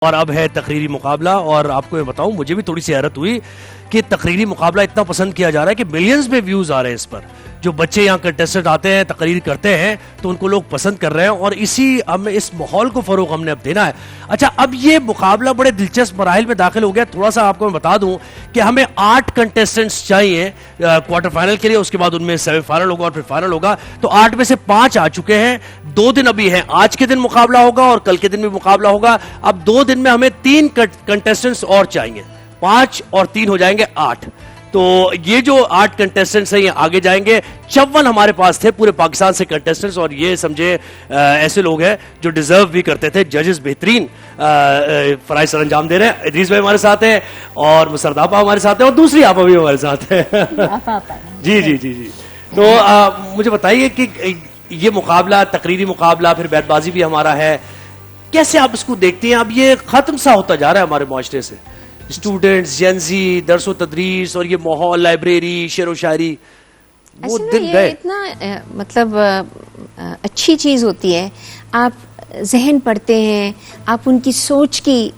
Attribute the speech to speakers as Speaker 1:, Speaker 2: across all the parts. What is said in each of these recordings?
Speaker 1: اور اب ہے تقریری مقابلہ. اور آپ کو میں بتاؤں مجھے بھی تھوڑی سی حیرت ہوئی کہ تقریری مقابلہ اتنا پسند کیا جا رہا ہے کہ ملینز میں ویوز آ رہے ہیں اس پر. جو بچے یہاں کنٹیسٹنٹ آتے ہیں تقریر کرتے ہیں تو ان کو لوگ پسند کر رہے ہیں اور اسی ہمیں اس ماحول کو فروغ ہم نے اب دینا ہے. اچھا اب یہ مقابلہ بڑے دلچسپ مراحل میں داخل ہو گیا. تھوڑا سا آپ کو میں بتا دوں کہ ہمیں 8 کنٹیسٹنٹس چاہیے کوارٹر فائنل کے لیے, اس کے بعد ان میں سیمی فائنل ہوگا اور پھر فائنل ہوگا. تو 8 میں سے 5 آ چکے ہیں. 2 دن ابھی ہیں, آج کے دن مقابلہ ہوگا اور کل کے دن بھی مقابلہ ہوگا. اب 2 دن میں ہمیں 3 کنٹیسٹنٹس اور چاہیے. 5 اور 3 ہو جائیں گے 8. تو یہ جو 8 کنٹیسٹنٹس ہیں یہ آگے جائیں گے. 54 ہمارے پاس تھے پورے پاکستان سے کنٹیسٹنٹس, اور یہ سمجھے ایسے لوگ ہیں جو ڈیزرو بھی کرتے تھے. ججز بہترین فرائض سر انجام دے رہے ہیں. ادریس بھائی ہمارے ساتھ ہیں اور مسرت آپا ہمارے ساتھ ہیں اور دوسری آپا بھی ہمارے ساتھ ہیں. جی جی جی جی. تو مجھے بتائیے کہ یہ مقابلہ تقریری مقابلہ پھر بیت بازی بھی ہمارا ہے, کیسے آپ اس کو دیکھتے ہیں؟ اب یہ ختم سا ہوتا جا رہا ہے ہمارے معاشرے سے. اسٹوڈنٹس, جنزی, درس و تدریس اور یہ ماحول, لائبریری, شعر و شاعری, وہ دن گئے.
Speaker 2: اتنا مطلب اچھی چیز ہوتی ہے. آپ ذہن پڑھتے ہیں, آپ ان کی سوچ کی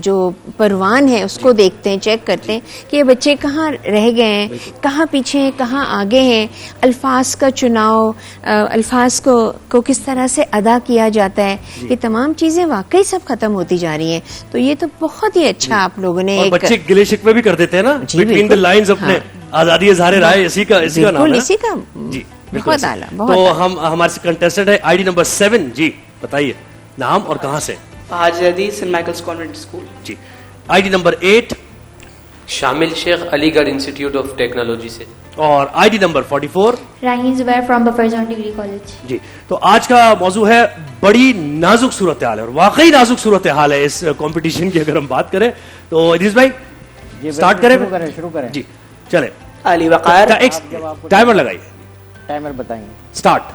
Speaker 2: جو پروان ہے اس کو دیکھتے ہیں, چیک کرتے ہیں کہ یہ بچے کہاں رہ گئے ہیں, کہاں پیچھے ہیں, کہاں آگے ہیں. الفاظ کا چناؤ, الفاظ کو کس طرح سے ادا کیا جاتا ہے, یہ تمام چیزیں واقعی سب ختم ہوتی جا رہی ہیں. تو یہ تو بہت ہی اچھا آپ لوگوں نے.
Speaker 1: اور بچے گلے شکوے بھی کر دیتے ہیں نا بٹوین دی لائنز اپنے. آزادی اظہار رائے اسی کا نام ہے,
Speaker 2: اسی کا.
Speaker 1: جی
Speaker 2: بہت اعلیٰ.
Speaker 1: تو ہم ہمارے کنٹیسٹنٹ ہے آئی ڈی نمبر 7. جی بتائیے نام اور کہاں سے؟
Speaker 3: حاجی حدیث سینٹ مائیکلز کانوینٹ اسکول.
Speaker 1: جی. آئی ڈی نمبر 8
Speaker 4: شامل شیخ علی گڑھ انسٹیٹیوٹ آف ٹیکنالوجی سے.
Speaker 1: اور I D number 44
Speaker 5: Raheen Zubair from buffer zone degree college.
Speaker 1: جی. تو آج کا موضوع ہے بڑی نازک صورتحال ہے, اور واقعی نازک صورتحال ہے اس کمپٹیشن کی. اگر ہم بات کریں تو ادریس بھائی سٹارٹ کریں.
Speaker 6: شروع کریں.
Speaker 1: جی چلیں.
Speaker 3: علی وقار
Speaker 1: ٹائمر لگائیے.
Speaker 6: ٹائمر بتائیں.
Speaker 1: سٹارٹ.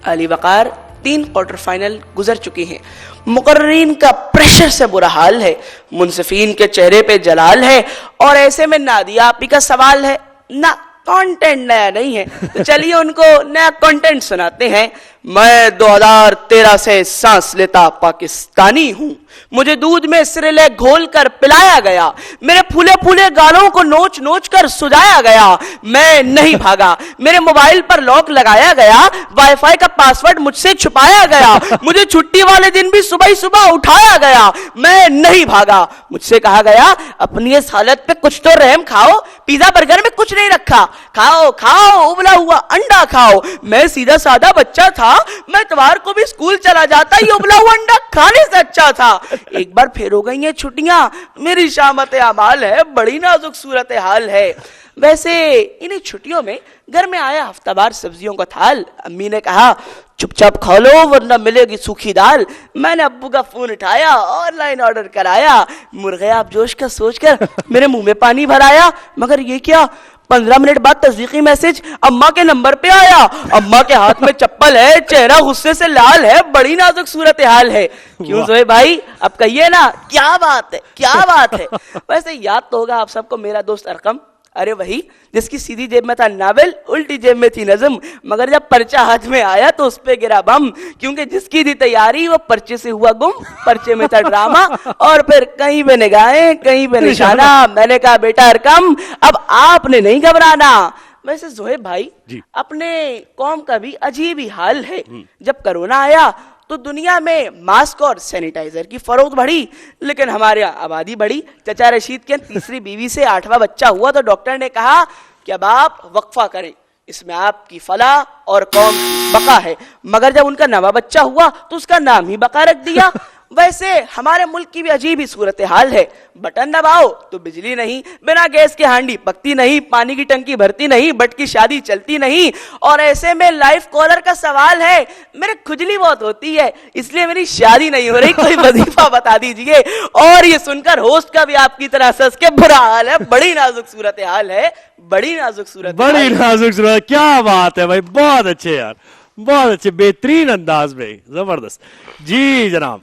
Speaker 3: علی وقار 3 کوارٹر فائنل گزر چکی ہیں. مقررین کا پریشر سے برا حال ہے, منصفین کے چہرے پہ جلال ہے, اور ایسے میں نادیہ آپی کا سوال ہے. نہ کانٹینٹ نیا نہیں ہے, تو چلیے ان کو نیا کانٹینٹ سناتے ہیں. میں 2013 سے سانس لیتا پاکستانی ہوں, مجھے دودھ میں سرلے گھول کر پلایا گیا, میرے پھولے پھولے گالوں کو نوچ نوچ کر سجایا گیا. میں نہیں بھاگا, میرے موبائل پر لاک لگایا گیا, وائی فائی کا پاسورڈ مجھ سے چھپایا گیا, مجھے چھٹی والے دن بھی صبح ہی صبح اٹھایا گیا. میں نہیں بھاگا, مجھ سے کہا گیا اپنی اس حالت پہ کچھ تو رحم کھاؤ, پیزا برگر میں کچھ نہیں رکھا, کھاؤ کھاؤ ابلا ہوا انڈا کھاؤ. میں سیدھا سادہ بچہ تھا, میں اتوار کو بھی اسکول چلا جاتا, یہ ابلا ہوا انڈا کھانے سے اچھا تھا. ایک بار پھر ہو گئی ہیں چھٹیاں, میری شامت اعمال ہے, بڑی نازک صورتحال ہے. ویسے انہیں چھٹیوں میں گھر میں آیا ہفتہ بار سبزیوں کا تھال. امی نے کہا چپ چاپ کھا لو ورنہ ملے گی سوکھی دال. میں نے ابو کا فون اٹھایا, آن لائن آرڈر کرایا. مرغے آپ جوش کا سوچ کر میرے منہ میں پانی بھر آیا, مگر یہ کیا 15 منٹ بعد تصدیقی میسج اماں کے نمبر پہ آیا. اماں کے ہاتھ میں چپل ہے, چہرہ غصے سے لال ہے, بڑی نازک صورتحال ہے. کیوں زوہے بھائی اب کہیے نا کیا بات ہے, کیا بات ہے. ویسے یاد تو ہوگا آپ سب کو میرا دوست ارقم, ارے وہی جس کی سیدھی جیب میں تھا ناول, الٹی جیب میں تھی نظم, مگر جب پرچہ ہاتھ میں آیا تو اس پہ گرا بم. کیونکہ جس کی تھی تیاری وہ پرچے سے ہوا گم, پرچے میں تھا ڈرامہ اور پھر کہیں پہ نگاہیں کہیں پہ نشانہ. میں نے کہا بیٹا ارقم اب آپ نے نہیں گھبرانا. ویسے زہیب بھائی اپنے قوم کا بھی عجیب ہی حال ہے. جب کرونا آیا تو دنیا میں ماسک اور سینیٹائزر کی فروخت بڑھی, لیکن ہمارے آبادی بڑھی. چچا رشید کے 3ری بیوی سے 8واں بچہ ہوا تو ڈاکٹر نے کہا کہ اب آپ وقفہ کریں, اس میں آپ کی فلاح اور قوم کی بقا ہے. مگر جب ان کا 9واں بچہ ہوا تو اس کا نام ہی بقا رکھ دیا. ویسے ہمارے ملک کی بھی عجیب ہی صورتحال ہے. بٹن دباؤ تو بجلی نہیں, بنا گیس کے ہانڈی پکتی نہیں, پانی کی ٹنکی بھرتی نہیں, بٹ کی شادی چلتی نہیں. اور ایسے میں لائف کالر کا سوال ہے, میرے کھجلی بہت ہوتی ہے اس لیے میری شادی نہیں ہو رہی, کوئی وظیفہ بتا دیجئے. اور یہ سن کر ہوسٹ کا بھی آپ کی طرح سس کے برا حال ہے. بڑی نازک صورتحال ہے, بڑی نازک صورت,
Speaker 1: بڑی نازک صورت. کیا بات ہے بھائی, بہت اچھے یار, بہت اچھے, بہترین انداز میں, زبردست. جی جناب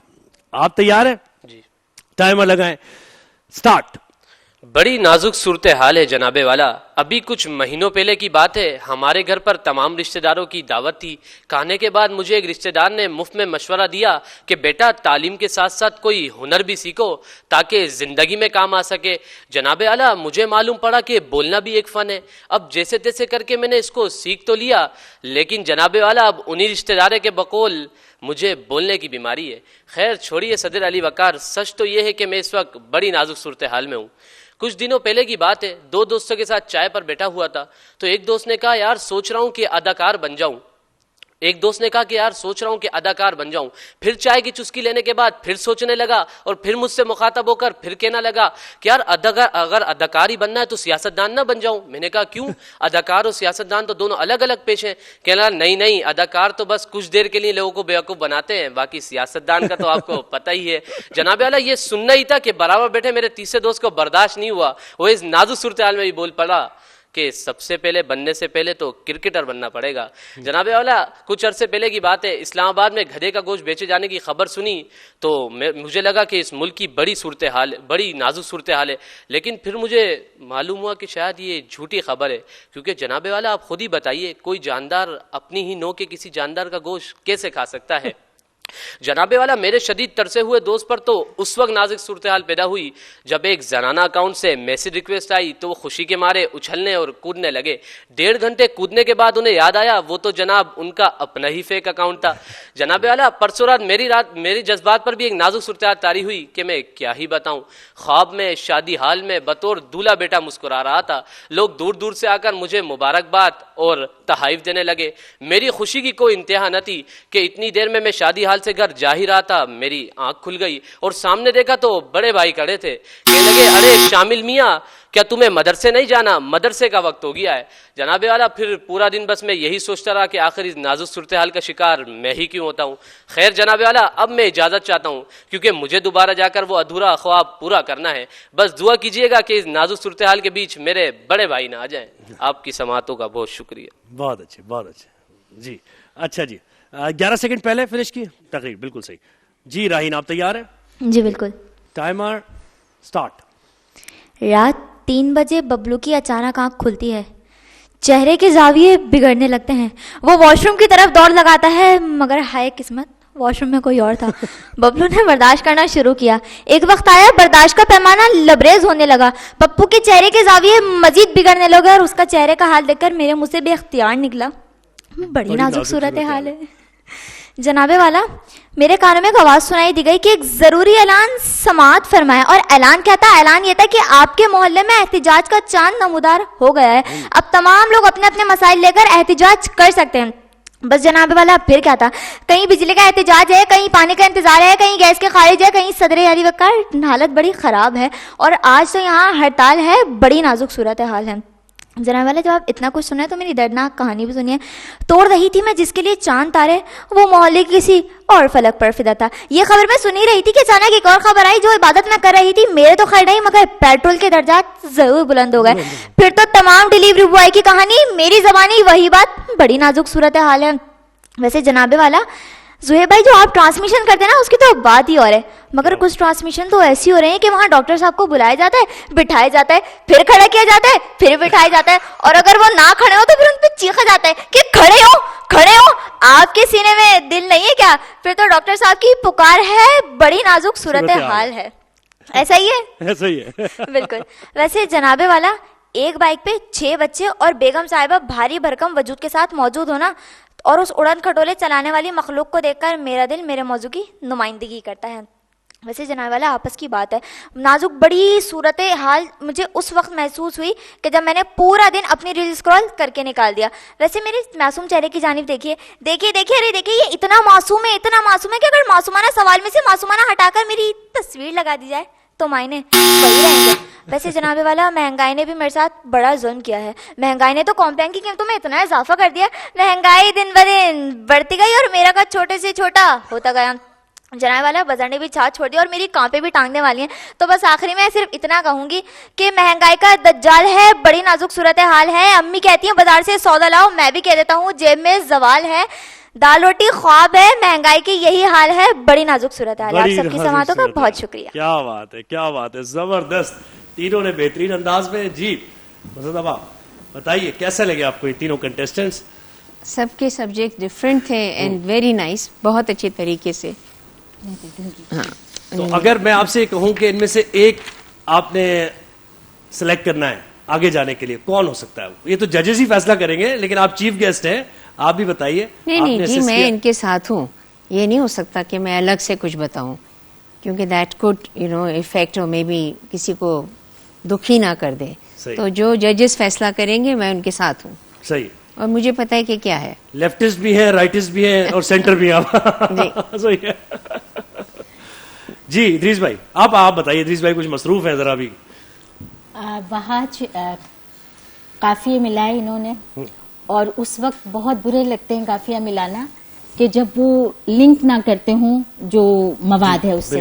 Speaker 1: آپ تیار ہیں؟
Speaker 4: جی.
Speaker 1: ٹائمر لگائیں. سٹارٹ.
Speaker 4: بڑی نازک صورتحال ہے جناب والا. ابھی کچھ مہینوں پہلے کی بات ہے, ہمارے گھر پر تمام رشتہ داروں کی دعوت تھی. کھانے کے بعد مجھے ایک رشتہ دار نے مفت میں مشورہ دیا کہ بیٹا تعلیم کے ساتھ ساتھ کوئی ہنر بھی سیکھو تاکہ زندگی میں کام آ سکے. جناب اعلیٰ مجھے معلوم پڑا کہ بولنا بھی ایک فن ہے. اب جیسے تیسے کر کے میں نے اس کو سیکھ تو لیا, لیکن جناب والا اب انہی رشتہ دارے کے بقول مجھے بولنے کی بیماری ہے. خیر چھوڑیے صدر علی وقار, سچ تو یہ ہے کہ میں اس وقت بڑی نازک صورتحال میں ہوں. کچھ دنوں پہلے کی بات ہے, 2 دوستوں کے ساتھ چائے پر بیٹھا ہوا تھا تو ایک دوست نے کہا یار سوچ رہا ہوں کہ اداکار بن جاؤں. پھر چائے کی چسکی لینے کے بعد پھر سوچنے لگا اور پھر مجھ سے مخاطب ہو کر پھر کہنا لگا کہ یار اگر اداکار ہی بننا ہے تو سیاستدان نہ بن جاؤں. میں نے کہا کیوں؟ اداکار اور سیاستدان تو دونوں الگ الگ پیش ہیں. کہنا نہیں, اداکار تو بس کچھ دیر کے لیے لوگوں کو بیوقوف بناتے ہیں, باقی سیاستدان کا تو آپ کو پتہ ہی ہے. جناب اعلیٰ یہ سننا ہی تھا کہ برابر بیٹھے میرے تیسرے دوست کو برداشت نہیں ہوا. وہ اس نازک صورتحال میں بھی بول پڑا کہ سب سے پہلے بننے سے پہلے تو کرکٹر بننا پڑے گا. جناب اولا کچھ عرصے پہلے کی بات ہے, اسلام آباد میں گدھے کا گوشت بیچے جانے کی خبر سنی تو مجھے لگا کہ اس ملک کی بڑی نازک صورتحال ہے. لیکن پھر مجھے معلوم ہوا کہ شاید یہ جھوٹی خبر ہے, کیونکہ جناب والا آپ خود ہی بتائیے کوئی جاندار اپنی ہی نو کے کسی جاندار کا گوشت کیسے کھا سکتا ہے؟ جناب والا میرے شدید ترسے ہوئے دوست پر تو اس وقت نازک صورتحال پیدا ہوئی جب ایک زنانہ اکاؤنٹ سے میسج ریکویسٹ آئی تو وہ خوشی کے مارے اچھلنے اور کودنے لگے. 1.5 گھنٹے کودنے کے بعد انہیں یاد آیا وہ تو جناب ان کا اپنا ہی فیک اکاؤنٹ تھا. جناب والا پرسوں رات میری جذبات پر بھی ایک نازک صورتحال طاری ہوئی کہ میں کیا ہی بتاؤں. خواب میں شادی حال میں بطور دولہا بیٹا مسکرا رہا تھا. لوگ دور دور سے آ کر مجھے مبارکباد اور تحائف دینے لگے. میری خوشی کی کوئی انتہا نہ تھی کہ اتنی دیر میں شادی حال سے گھر جا ہی رہا تھا, میری آنکھ کھل گئی اور سامنے دیکھا تو بڑے بھائی کھڑے تھے. کہنے لگے ارے شامل میاں کیا تمہیں مدرسے نہیں جانا, مدرسے کا وقت ہو گیا ہے. جناب والا پھر پورا دن بس میں یہی سوچتا رہا کہ آخر اس نازک صورتحال کا شکار میں ہی کیوں ہوتا ہوں. خیر جناب والا اب میں اجازت چاہتا ہوں کیونکہ مجھے دوبارہ جا کر وہ ادھورا خواب پورا کرنا ہے. بس دعا کیجیے گا کہ اس نازک صورتحال کے بیچ میرے بڑے بھائی نہ آ جائیں. آپ کی سماعتوں کا بہت شکریہ.
Speaker 1: بہت اچھے جی. اچھا جی 11 سیکنڈ پہلے فنش کی تقریر, بالکل صحیح. جی راہین آپ تیار ہیں؟
Speaker 5: جی بالکل.
Speaker 1: Timer start.
Speaker 5: رات 3 بجے ببلو کی اچانک آنکھ کھلتی ہے, چہرے کے زاویے بگڑنے لگتے ہیں. وہ واش روم کی طرف دوڑ لگاتا ہے مگر ہائے قسمت واش روم میں کوئی اور تھا. ببلو نے برداشت کرنا شروع کیا. ایک وقت آیا برداشت کا پیمانہ لبریز ہونے لگا. پپو کے چہرے کے زاویے مزید بگڑنے لگے اور اس کا چہرے کا حال دیکھ کر میرے منہ سے بے اختیار نکلا بڑی نازک صورتحال ہے. جناب والا میرے کانوں میں ایک آواز سنائی دی گئی کہ ایک ضروری اعلان سماعت فرمائے. اور اعلان کیا تھا؟ اعلان یہ تھا کہ آپ کے محلے میں احتجاج کا چاند نمودار ہو گیا ہے. اب تمام لوگ اپنے اپنے مسائل لے کر احتجاج کر سکتے ہیں. بس جناب والا پھر کیا تھا؟ کہیں بجلی کا احتجاج ہے, کہیں پانی کا انتظار ہے, کہیں گیس کے خارج ہے, کہیں صدر علی وقار حالت بڑی خراب ہے اور آج تو یہاں ہڑتال ہے. بڑی نازک صورتحال ہے. جناب والا جب آپ اتنا کچھ سنا ہے تو میری دردناک کہانی بھی سنیے. توڑ رہی تھی میں جس کے لیے چاند تارے, وہ محلے کی کسی اور فلک پر فدا تھا. یہ خبر میں سنی رہی تھی کہ اچانک ایک اور خبر آئی جو عبادت میں کر رہی تھی. میرے تو خیر نہیں مگر پیٹرول کے درجات ضرور بلند ہو گئے. پھر تو تمام ڈیلیوری بوائے کی کہانی میری زبانی وہی بات. بڑی نازک صورتحال ہے. ویسے جناب والا زہیب بھائی جو آپ ٹرانسمیشن کرتے ہیں نا اس کی تو بات ہی اور ہے, مگر کچھ ٹرانسمیشن تو ایسی ہو رہی ہیں کہ وہاں ڈاکٹر صاحب کو بلایا جاتا ہے, بٹھایا جاتا ہے, پھر کھڑا کیا جاتا ہے, پھر بٹھایا جاتا ہے, اور اگر وہ نہ کھڑے ہو تو پھر ان پہ چیخا جاتا ہے کہ کھڑے ہو. آپ کے سینے میں دل نہیں ہے کیا؟ پھر تو ڈاکٹر صاحب کی پکار ہے. بڑی نازک صورتحال ہے. ایسا ہی ہے بالکل. ویسے جناب والا ایک بائک پہ 6 بچے اور بیگم صاحبہ بھاری بھرکم وجود کے ساتھ موجود ہونا اور اس اڑن کھٹولے چلانے والی مخلوق کو دیکھ کر میرا دل میرے موضوع کی نمائندگی کرتا ہے. ویسے جناب والا آپس کی بات ہے, نازک بڑی صورت حال مجھے اس وقت محسوس ہوئی کہ جب میں نے پورا دن اپنی ریل اسکرول کر کے نکال دیا. ویسے میرے معصوم چہرے کی جانب دیکھیے ارے دیکھیے یہ اتنا معصوم ہے کہ اگر معصومانہ سوال میں سے معصومانہ ہٹا کر میری تصویر لگا دی جائے تو معنی وہی رہیں گے. ویسے جناب والا مہنگائی نے بھی میرے ساتھ بڑا ظلم کیا ہے. مہنگائی نے تو کمپلین کی قیمتوں میں اتنا اضافہ کر دیا, مہنگائی دن بدن بڑھتی گئی اور میرا کا چھوٹے سے چھوٹا ہوتا گیا. جناب والا بازار نے بھی چھاچ چھوڑ دی اور میری کانپیں بھی ٹانگنے والی ہیں. تو بس آخری میں صرف اتنا کہوں گی کہ مہنگائی کا دجال ہے. بڑی نازک صورتحال ہے. امی کہتی ہیں بازار سے سودا لاؤ, میں بھی کہہ دیتا ہوں جیب میں زوال ہے. دال روٹی خواب ہے, مہنگائی کی یہی حال ہے. بڑی نازک صورتحال. آپ سب کی سماعتوں کا بہت شکریہ.
Speaker 1: کیا بات ہے زبردست. تینوں نے بہترین انداز میں. جی مسرت آپا بتائیے کیسے لگے آپ کو یہ تینوں کنٹیسٹنٹس؟
Speaker 2: سب کے سبجیکٹ ڈفرینٹ تھے اینڈ ویری نائس, بہت اچھے طریقے سے. ہاں
Speaker 1: تو اگر میں آپ سے کہوں کہ ان میں سے ایک آپ نے سلیکٹ کرنا ہے آگے جانے کے لیے, کون ہو سکتا ہے وہ؟ یہ تو ججز ہی فیصلہ کریں گے, لیکن آپ چیف گیسٹ ہیں, آپ بھی بتائیے.
Speaker 2: نہیں جی, میں ان کے ساتھ ہوں. یہ نہیں ہو سکتا کہ میں الگ سے کچھ بتاؤں, کیونکہ دیٹ کوڈ افیکٹ اور مے بی کسی کو دکھی نہ کر دے. تو جو ججز فیصلہ کریں گے میں ان کے ساتھ ہوں.
Speaker 1: صحیح.
Speaker 2: اور مجھے پتا ہے کہ کیا ہے.
Speaker 1: لیفٹسٹ بھی ہے, رائٹسٹ بھی ہے, اور سینٹر بھی آپ. صحیح ہے. جی ادریس بھائی آپ بتائیے. ادریس بھائی کچھ مصروف ہیں ذرا بھی.
Speaker 6: وہاں قافیے ملائے انہوں نے, اور اس وقت بہت برے لگتے ہیں قافیہ ملانا کہ جب وہ لنک نہ کرتے ہوں جو مواد ہے اس سے.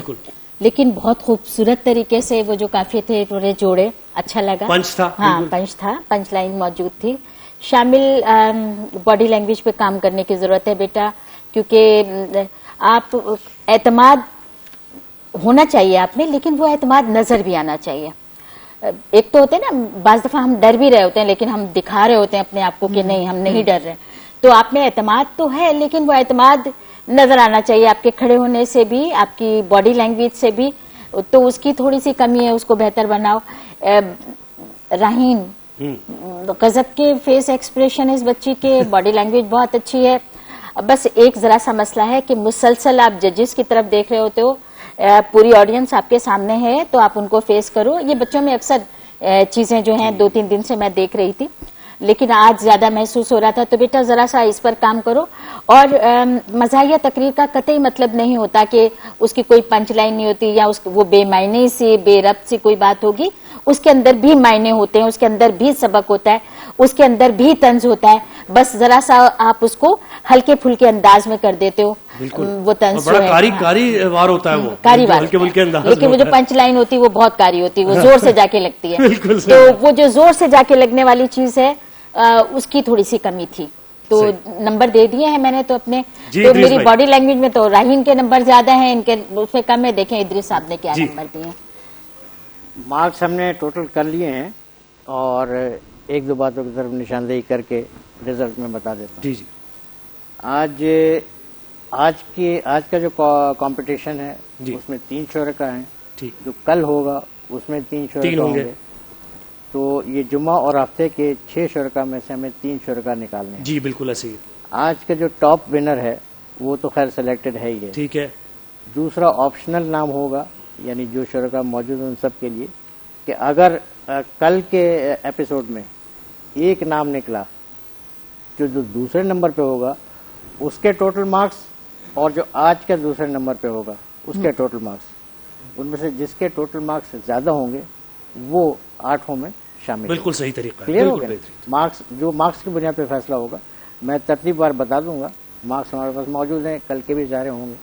Speaker 6: لیکن بہت خوبصورت طریقے سے وہ جو قافیے تھے انہوں جوڑے, اچھا لگا.
Speaker 1: پنچ تھا.
Speaker 6: ہاں پنچ تھا, پنچ لائن موجود تھی. شامل باڈی لینگویج پہ کام کرنے کی ضرورت ہے بیٹا, کیونکہ آپ اعتماد ہونا چاہیے آپ میں, لیکن وہ اعتماد نظر بھی آنا چاہیے. ایک تو ہوتے ہیں نا, بعض دفعہ ہم ڈر بھی رہے ہوتے ہیں لیکن ہم دکھا رہے ہوتے ہیں اپنے آپ کو کہ نہیں ہم نہیں ڈر رہے. تو آپ میں اعتماد تو ہے, لیکن وہ اعتماد نظر آنا چاہیے آپ کے کھڑے ہونے سے بھی, آپ کی باڈی لینگویج سے بھی. تو اس کی تھوڑی سی کمی ہے, اس کو بہتر بناؤ. راہین غضب کے فیس ایکسپریشن اس بچی کے, باڈی لینگویج بہت اچھی ہے. بس ایک ذرا سا مسئلہ ہے کہ مسلسل آپ ججز کی طرف دیکھ رہے ہوتے ہو, پوری آڈینس آپ کے سامنے ہے تو آپ ان کو فیس کرو. یہ بچوں میں اکثر چیزیں جو ہیں 2-3 دن سے میں دیکھ رہی تھی, لیکن آج زیادہ محسوس ہو رہا تھا. تو بیٹا ذرا سا اس پر کام کرو. اور مزاحیہ تقریر کا قطعی مطلب نہیں ہوتا کہ اس کی کوئی پنچ لائن نہیں ہوتی یا وہ بے معنی سی بے ربط سی کوئی بات ہوگی. اس کے اندر بھی معنی ہوتے ہیں, اس کے اندر بھی سبق ہوتا ہے, اس کے اندر بھی طنز ہوتا ہے. بس ذرا سا آپ اس کو ہلکے پھلکے انداز میں کر دیتے ہو. وہ طنز
Speaker 1: بڑا کاری وار ہوتا ہے, وہ
Speaker 6: کاری وار, لیکن وہ جو پنچ لائن ہوتی ہے وہ بہت کاری ہوتی ہے, وہ زور سے جا کے لگتی ہے. تو وہ جو زور سے جا کے لگنے والی چیز ہے اس کی تھوڑی سی کمی تھی. تو نمبر دے دیے ہیں میں نے تو اپنے. تو میری باڈی لینگویج میں تو راہین کے نمبر زیادہ ہیں, ان کے اس میں کم ہے. دیکھیں ادریس صاحب نے کیا نمبر دیے ہیں.
Speaker 7: مارکس ہم نے ٹوٹل کر لیے ہیں, اور 1-2 باتوں کی طرف نشاندہی کر کے رزلٹ میں بتا دیتا ہوں.
Speaker 1: جی جی.
Speaker 7: آج کا جو کمپٹیشن ہے اس میں 3 شرکا ہیں. جو کل ہوگا اس میں 3 شرکا ہوں گے. تو یہ جمعہ اور ہفتے کے 6 شرکا میں سے ہمیں 3 شرکا نکالنے ہیں.
Speaker 1: جی بالکل ایسے ہی.
Speaker 7: آج کا جو ٹاپ ونر ہے وہ تو خیر سلیکٹڈ ہے ہی ہے.
Speaker 1: ٹھیک ہے. دوسرا
Speaker 7: آپشنل نام ہوگا, یعنی جو شرکا موجود ہیں ان سب کے لیے, کہ اگر کل کے ایپیسوڈ میں ایک نام نکلا جو دوسرے نمبر پہ ہوگا اس کے ٹوٹل مارکس, اور جو آج کے دوسرے نمبر پہ ہوگا اس کے ٹوٹل مارکس, ان میں سے جس کے ٹوٹل مارکس زیادہ ہوں گے وہ 8 میں شامل.
Speaker 1: بالکل صحیح طریقہ.
Speaker 7: کلیئر ہو گیا. مارکس جو مارکس کی بنیاد پہ فیصلہ ہوگا, میں ترتیب بار بتا دوں گا. مارکس ہمارے پاس موجود ہیں, کل کے بھی ظاہر ہوں گے.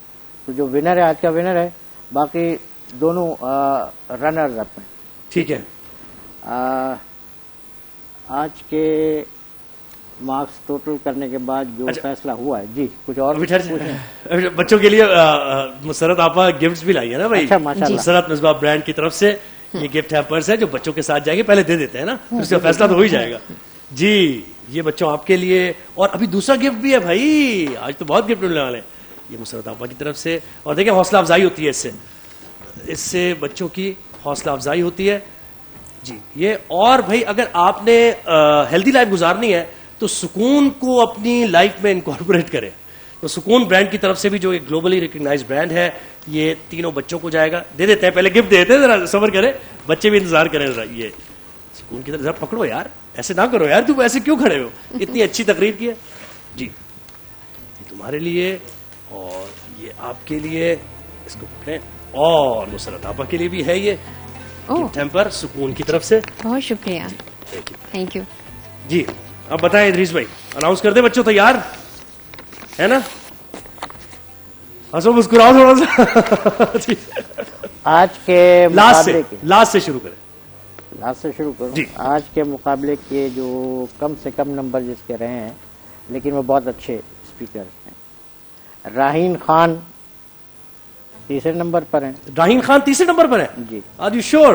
Speaker 7: تو جو ونر ہے آج کا ونر ہے, باقی دونوں رنرز اپ ہیں.
Speaker 1: ٹھیک ہے.
Speaker 7: آج کے مارکس ٹوٹل کرنے کے بعد جو فیصلہ ہوا ہے. جی کچھ اور
Speaker 1: بچوں کے لیے مسرت آپا گفٹس بھی لائی ہے نا بھائی. مسرت مصباح برانڈ کی طرف سے یہ گفٹ ہیمپرز ہے جو بچوں کے ساتھ جائیں گے, پہلے دے دیتے ہیں نا, اس کا فیصلہ تو ہو ہی جائے گا. جی یہ بچوں آپ کے لیے, اور ابھی دوسرا گفٹ بھی ہے بھائی, آج تو بہت گفٹ ملنے والے ہیں. یہ مسرت آپا کی طرف سے, اور دیکھیں حوصلہ افزائی ہوتی ہے اس سے بچوں کی حوصلہ افزائی ہوتی ہے. جی یہ, اور بھائی اگر آپ نے ہیلدی لائف گزارنی ہے تو سکون کو اپنی لائف میں انکارپوریٹ کریں. تو سکون برانڈ کی طرف سے بھی جو ایک گلوبلی ریکگنائز برانڈ ہے, یہ تینوں بچوں کو جائے گا. دے دیتے ہیں, پہلے گفٹ دے دیتے ہیں, ذرا صبر کریں, بچے بھی انتظار کریں. ذرا یہ سکون کی طرف ذرا پکڑو یار, ایسے نہ کرو یار, تم ایسے کیوں کھڑے ہو, اتنی اچھی تقریر کی ہے. جی یہ تمہارے لیے, اور یہ آپ کے لیے, اس کو پکڑیں, اور مسرت آپا کے لیے بھی ہے یہ گفٹ ہیمپر سکون کی طرف سے.
Speaker 2: بہت شکریہ, تھینک یو.
Speaker 1: جی اب بتائیں ادریس بھائی, اناؤنس کر دیں. بچوں تیار ہے نا؟ مسکراؤ تھوڑا سا.
Speaker 7: آج کے
Speaker 1: لاسٹ سے شروع کریں.
Speaker 7: لاسٹ سے شروع کروں. آج کے مقابلے کے جو کم سے کم نمبر جس کے رہے ہیں, لیکن وہ بہت اچھے اسپیکر ہیں. راہین خان 3 نمبر پر ہیں.
Speaker 1: راہین خان 3 نمبر پر ہے.
Speaker 7: جی.
Speaker 1: Are you sure?